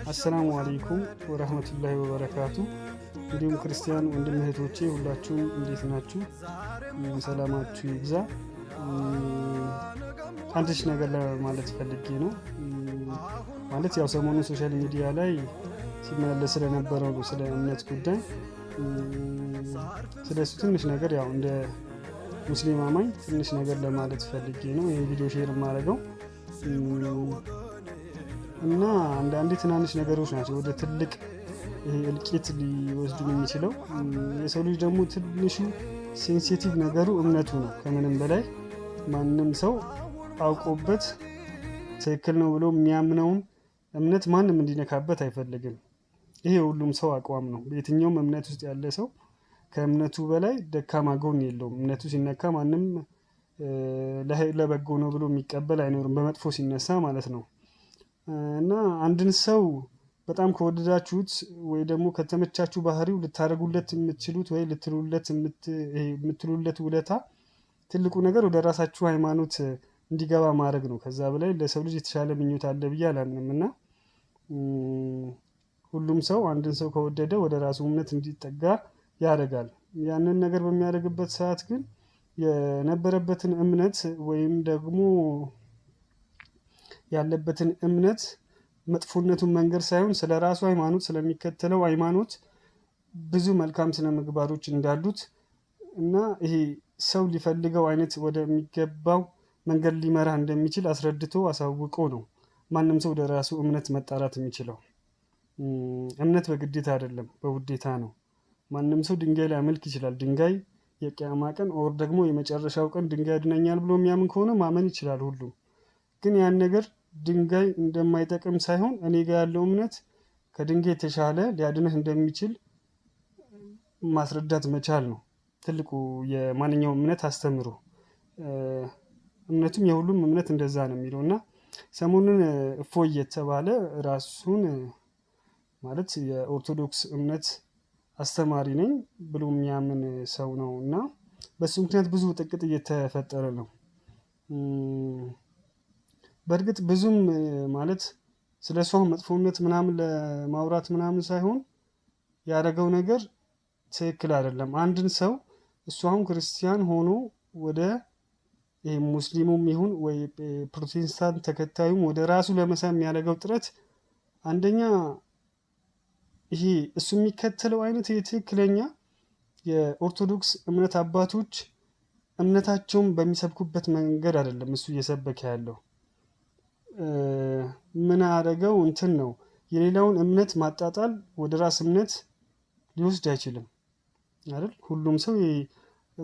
አሰላሙ አለይኩም ወራህመቱላሂ ወበረካቱ። እንዲሁም ክርስቲያን ወንድም እህቶቼ ሁላችሁም እንዴት ናችሁ? ሰላማችሁ ይብዛ። አንድሽ ነገር ለማለት ፈልጌ ነው። ማለት ያው ሰሞኑን ሶሻል ሚዲያ ላይ ሲመላለስ ስለነበረው ነው ስለ እምነት ጉዳይ። ስለሱ ትንሽ ነገር ያው እንደ ሙስሊም አማኝ ትንሽ ነገር ለማለት ፈልጌ ነው ይሄን ቪዲዮ ሼር የማደርገው። እና አንዳንዴ ትናንሽ ነገሮች ናቸው ወደ ትልቅ እልቂት ሊወስዱን የሚችለው። የሰው ልጅ ደግሞ ትንሹ ሴንሲቲቭ ነገሩ እምነቱ ነው። ከምንም በላይ ማንም ሰው አውቆበት ትክክል ነው ብሎ የሚያምነውን እምነት ማንም እንዲነካበት አይፈልግም። ይሄ ሁሉም ሰው አቋም ነው። በየትኛውም እምነት ውስጥ ያለ ሰው ከእምነቱ በላይ ደካማ ጎን የለውም። እምነቱ ሲነካ ማንም ለበጎ ነው ብሎ የሚቀበል አይኖርም፣ በመጥፎ ሲነሳ ማለት ነው። እና አንድን ሰው በጣም ከወደዳችሁት ወይ ደግሞ ከተመቻችሁ ባህሪው ልታደርጉለት የምትችሉት ወይ የምትሉለት ውለታ ትልቁ ነገር ወደ ራሳችሁ ሃይማኖት እንዲገባ ማድረግ ነው። ከዛ በላይ ለሰው ልጅ የተሻለ ምኞት አለ ብዬ አላምንም። እና ሁሉም ሰው አንድን ሰው ከወደደ ወደ ራሱ እምነት እንዲጠጋ ያደርጋል። ያንን ነገር በሚያደርግበት ሰዓት ግን የነበረበትን እምነት ወይም ደግሞ ያለበትን እምነት መጥፎነቱን መንገር ሳይሆን ስለ ራሱ ሃይማኖት ስለሚከተለው ሃይማኖት ብዙ መልካም ስነ ምግባሮች እንዳሉት እና ይሄ ሰው ሊፈልገው አይነት ወደሚገባው መንገድ ሊመራ እንደሚችል አስረድቶ አሳውቆ ነው ማንም ሰው ወደ ራሱ እምነት መጣራት የሚችለው። እምነት በግዴታ አይደለም፣ በውዴታ ነው። ማንም ሰው ድንጋይ ሊያመልክ ይችላል። ድንጋይ የቂያማ ቀን ኦር ደግሞ የመጨረሻው ቀን ድንጋይ ያድነኛል ብሎ የሚያምን ከሆነ ማመን ይችላል ሁሉ። ግን ያን ነገር ድንጋይ እንደማይጠቅም ሳይሆን እኔ ጋር ያለው እምነት ከድንጋይ የተሻለ ሊያድንህ እንደሚችል ማስረዳት መቻል ነው ትልቁ የማንኛውም እምነት አስተምሮ። እምነቱም የሁሉም እምነት እንደዛ ነው የሚለው። እና ሰሞኑን እፎይ የተባለ ራሱን ማለት የኦርቶዶክስ እምነት አስተማሪ ነኝ ብሎ የሚያምን ሰው ነው እና በሱ ምክንያት ብዙ ጥቅጥ እየተፈጠረ ነው። በእርግጥ ብዙም ማለት ስለ እሱ መጥፎነት ምናምን ለማውራት ምናምን ሳይሆን ያደረገው ነገር ትክክል አይደለም። አንድን ሰው እሱ አሁን ክርስቲያን ሆኖ ወደ ሙስሊሙም ይሁን ወይ ፕሮቴስታንት ተከታዩም ወደ ራሱ ለመሳብ የሚያደርገው ጥረት አንደኛ ይሄ እሱ የሚከተለው አይነት የትክክለኛ የኦርቶዶክስ እምነት አባቶች እምነታቸውን በሚሰብኩበት መንገድ አይደለም እሱ እየሰበከ ያለው። ምን አደረገው እንትን ነው የሌላውን እምነት ማጣጣል ወደ ራስ እምነት ሊወስድ አይችልም አይደል? ሁሉም ሰው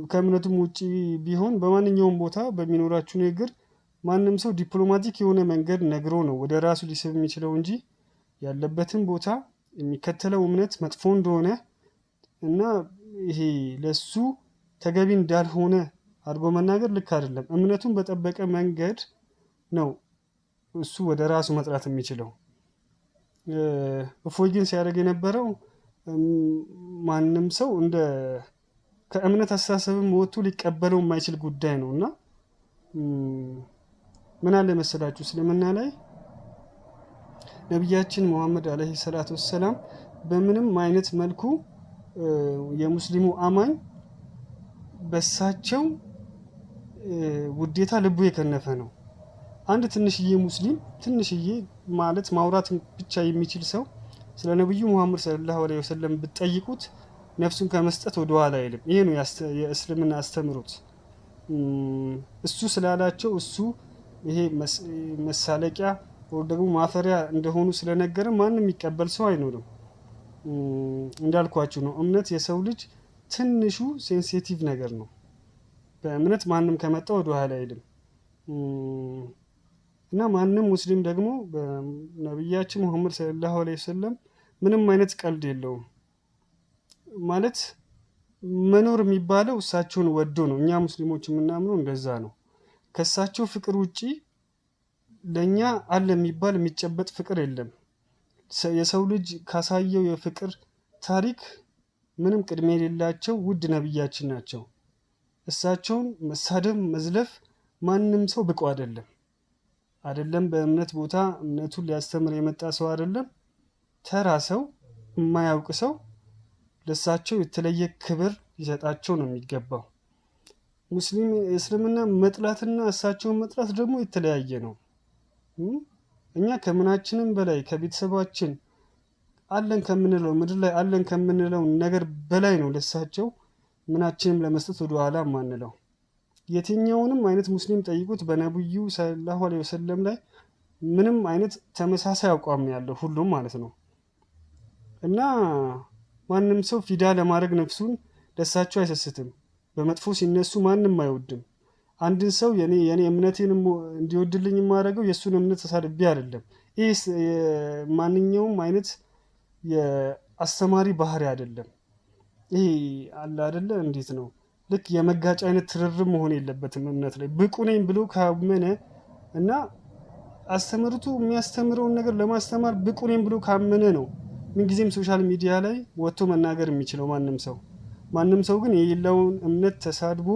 ከእምነቱም ውጪ ቢሆን በማንኛውም ቦታ በሚኖራችሁ ንግግር ማንም ሰው ዲፕሎማቲክ የሆነ መንገድ ነግሮ ነው ወደ ራሱ ሊስብ የሚችለው እንጂ ያለበትን ቦታ የሚከተለው እምነት መጥፎ እንደሆነ እና ይሄ ለሱ ተገቢ እንዳልሆነ አድርጎ መናገር ልክ አይደለም። እምነቱን በጠበቀ መንገድ ነው እሱ ወደ ራሱ መጥራት የሚችለው። እፎይ ግን ሲያደርግ የነበረው ማንም ሰው እንደ ከእምነት አስተሳሰብም ወጥቶ ሊቀበለው የማይችል ጉዳይ ነው። እና ምን አለ መሰላችሁ እስልምና ላይ ነቢያችን ሙሐመድ አለይሂ ሰላቱ ወሰላም በምንም አይነት መልኩ የሙስሊሙ አማኝ በሳቸው ውዴታ ልቡ የከነፈ ነው። አንድ ትንሽዬ ሙስሊም ትንሽዬ ማለት ማውራት ብቻ የሚችል ሰው ስለ ነብዩ ሙሐመድ ሰለላሁ ዐለይሂ ወሰለም ብትጠይቁት ነፍሱን ከመስጠት ወደ ኋላ አይልም። ይሄ ነው የእስልምና አስተምሮት። እሱ ስላላቸው እሱ ይሄ መሳለቂያ ወይ ደግሞ ማፈሪያ እንደሆኑ ስለነገረ ማንም የሚቀበል ሰው አይኖርም። እንዳልኳችሁ ነው እምነት የሰው ልጅ ትንሹ ሴንሲቲቭ ነገር ነው። በእምነት ማንም ከመጣ ወደ ኋላ አይልም። እና ማንም ሙስሊም ደግሞ በነብያችን ሙሐመድ ሰለላሁ ዐለይሂ ወሰለም ምንም አይነት ቀልድ የለውም። ማለት መኖር የሚባለው እሳቸውን ወዶ ነው። እኛ ሙስሊሞች የምናምነው እንደዛ ነው። ከእሳቸው ፍቅር ውጪ ለኛ አለ የሚባል የሚጨበጥ ፍቅር የለም። የሰው ልጅ ካሳየው የፍቅር ታሪክ ምንም ቅድሜ የሌላቸው ውድ ነብያችን ናቸው። እሳቸውን መሳደብ መዝለፍ ማንም ሰው ብቁ አይደለም በእምነት ቦታ እምነቱን ሊያስተምር የመጣ ሰው አይደለም ተራ ሰው የማያውቅ ሰው ለእሳቸው የተለየ ክብር ሊሰጣቸው ነው የሚገባው። ሙስሊም እስልምና መጥላትና እሳቸውን መጥላት ደግሞ የተለያየ ነው። እኛ ከምናችንም በላይ ከቤተሰባችን አለን ከምንለው ምድር ላይ አለን ከምንለው ነገር በላይ ነው ለእሳቸው ምናችንም ለመስጠት ወደ ኋላ ማንለው። የትኛውንም አይነት ሙስሊም ጠይቁት በነብዩ ሰለላሁ ዐለይሂ ወሰለም ላይ ምንም አይነት ተመሳሳይ አቋም ያለው ሁሉም ማለት ነው። እና ማንም ሰው ፊዳ ለማድረግ ነፍሱን ለእሳቸው አይሰስትም። በመጥፎ ሲነሱ ማንም አይወድም። አንድን ሰው የኔ እምነቴን እንዲወድልኝ የማደርገው የእሱን እምነት ተሳድቤ አይደለም። ይህ ማንኛውም አይነት የአስተማሪ ባህሪ አይደለም። ይሄ አለ አይደለ? እንዴት ነው ልክ የመጋጫ አይነት ትርርብ መሆን የለበትም። እምነት ላይ ብቁ ነኝ ብሎ ካመነ እና አስተምርቱ የሚያስተምረውን ነገር ለማስተማር ብቁ ነኝ ብሎ ካመነ ነው ምንጊዜም ሶሻል ሚዲያ ላይ ወጥቶ መናገር የሚችለው ማንም ሰው ግን የሌላውን እምነት ተሳድቦ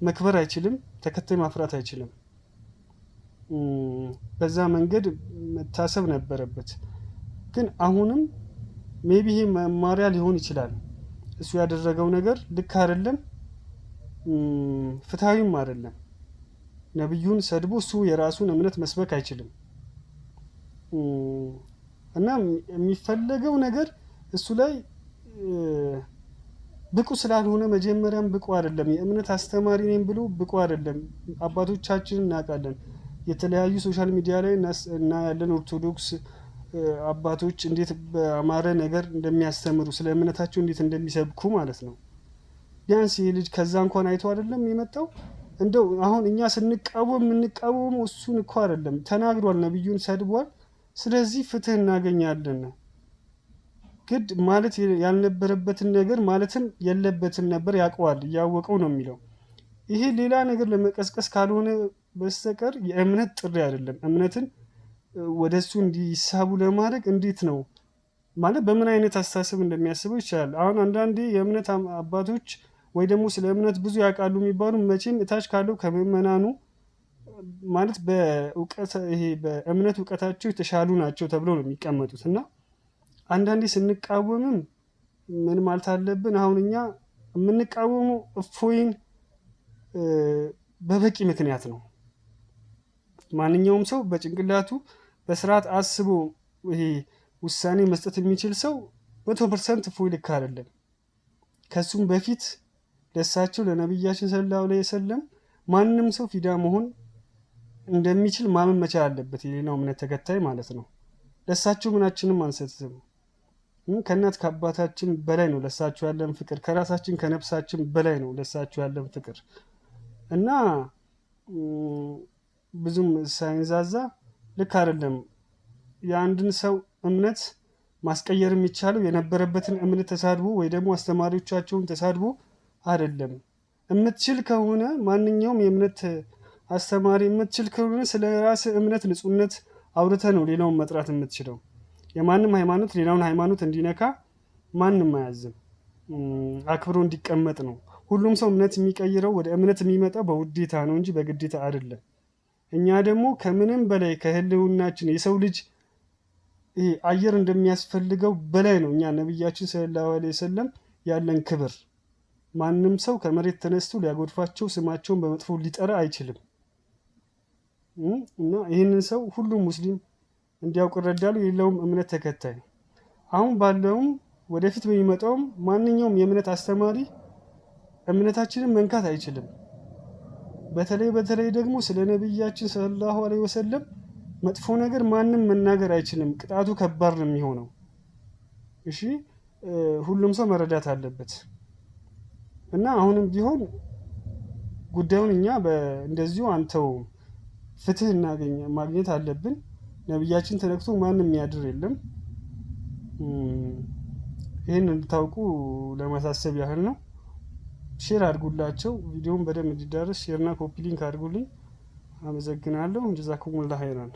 መክበር አይችልም፣ ተከታይ ማፍራት አይችልም። በዛ መንገድ መታሰብ ነበረበት። ግን አሁንም ሜቢ ይሄ መማሪያ ሊሆን ይችላል። እሱ ያደረገው ነገር ልክ አይደለም፣ ፍትሃዊም አይደለም። ነብዩን ሰድቦ እሱ የራሱን እምነት መስበክ አይችልም። እና የሚፈለገው ነገር እሱ ላይ ብቁ ስላልሆነ መጀመሪያም ብቁ አይደለም። የእምነት አስተማሪ ነኝ ብሎ ብቁ አይደለም። አባቶቻችንን እናውቃለን። የተለያዩ ሶሻል ሚዲያ ላይ እና ያለን ኦርቶዶክስ አባቶች እንዴት በአማረ ነገር እንደሚያስተምሩ ስለ እምነታቸው እንዴት እንደሚሰብኩ ማለት ነው። ቢያንስ ይህ ልጅ ከዛ እንኳን አይቶ አይደለም የመጣው። እንደው አሁን እኛ ስንቃወም የምንቃወመው እሱን እኮ አይደለም፣ ተናግሯል፣ ነብዩን ሰድቧል። ስለዚህ ፍትህ እናገኛለን። ግድ ማለት ያልነበረበትን ነገር ማለትም የለበትም ነበር፣ ያውቀዋል፣ እያወቀው ነው የሚለው። ይሄ ሌላ ነገር ለመቀስቀስ ካልሆነ በስተቀር የእምነት ጥሪ አይደለም። እምነትን ወደሱ እንዲሳቡ ለማድረግ እንዴት ነው ማለት በምን አይነት አስተሳሰብ እንደሚያስበው ይችላል። አሁን አንዳንዴ የእምነት አባቶች ወይ ደግሞ ስለ እምነት ብዙ ያውቃሉ የሚባሉ መቼም እታች ካለው ከምዕመናኑ ማለት በእውቀት ይሄ በእምነት እውቀታቸው የተሻሉ ናቸው ተብለው ነው የሚቀመጡት። እና አንዳንዴ ስንቃወምም ምን ማለት አለብን? አሁን እኛ የምንቃወመው እፎይን በበቂ ምክንያት ነው። ማንኛውም ሰው በጭንቅላቱ በስርዓት አስቦ ይሄ ውሳኔ መስጠት የሚችል ሰው 100% እፎይ ልክ አይደለም። ከሱም በፊት ለእሳቸው ለነብያችን ሰለላሁ ዐለይሂ ወሰለም ማንም ሰው ፊዳ መሆን እንደሚችል ማመን መቻል አለበት፣ የሌላው እምነት ተከታይ ማለት ነው። ለእሳቸው ምናችንም አንሰጥም። ከእናት ከአባታችን በላይ ነው ለእሳቸው ያለን ፍቅር፣ ከራሳችን ከነፍሳችን በላይ ነው ለእሳቸው ያለን ፍቅር። እና ብዙም ሳይንዛዛ ልክ አይደለም። የአንድን ሰው እምነት ማስቀየር የሚቻለው የነበረበትን እምነት ተሳድቦ ወይ ደግሞ አስተማሪዎቻቸውን ተሳድቦ አይደለም። የምትችል ከሆነ ማንኛውም የእምነት አስተማሪ የምትችል ከሆነ ስለ ራስ እምነት ንጹህነት አውርተ ነው ሌላውን መጥራት የምትችለው። የማንም ሃይማኖት ሌላውን ሃይማኖት እንዲነካ ማንም አያዝም፣ አክብሮ እንዲቀመጥ ነው። ሁሉም ሰው እምነት የሚቀይረው ወደ እምነት የሚመጣው በውዴታ ነው እንጂ በግዴታ አይደለም። እኛ ደግሞ ከምንም በላይ ከህልውናችን የሰው ልጅ አየር እንደሚያስፈልገው በላይ ነው እኛ ነብያችን ሰለላሁ ዐለይሂ ወሰለም ያለን ክብር። ማንም ሰው ከመሬት ተነስቶ ሊያጎድፋቸው ስማቸውን በመጥፎ ሊጠራ አይችልም። እና ይህንን ሰው ሁሉም ሙስሊም እንዲያውቅ እረዳለሁ፣ የሌላውም እምነት ተከታይ። አሁን ባለውም ወደፊት በሚመጣውም ማንኛውም የእምነት አስተማሪ እምነታችንን መንካት አይችልም። በተለይ ደግሞ ስለ ነብያችን ሰለላሁ ዐለይሂ ወሰለም መጥፎ ነገር ማንም መናገር አይችልም። ቅጣቱ ከባድ ነው የሚሆነው። እሺ ሁሉም ሰው መረዳት አለበት። እና አሁንም ቢሆን ጉዳዩን እኛ እንደዚሁ አንተው ፍትህ ማግኘት አለብን። ነብያችን ተነክቶ ማንም የሚያድር የለም። ይህን እንድታውቁ ለማሳሰብ ያህል ነው። ሼር አድርጉላቸው። ቪዲዮውን በደንብ እንዲዳረስ ሼርና ኮፒ ሊንክ አድርጉልኝ። አመሰግናለሁ። ጀዛኩሙላህ ኸይራን።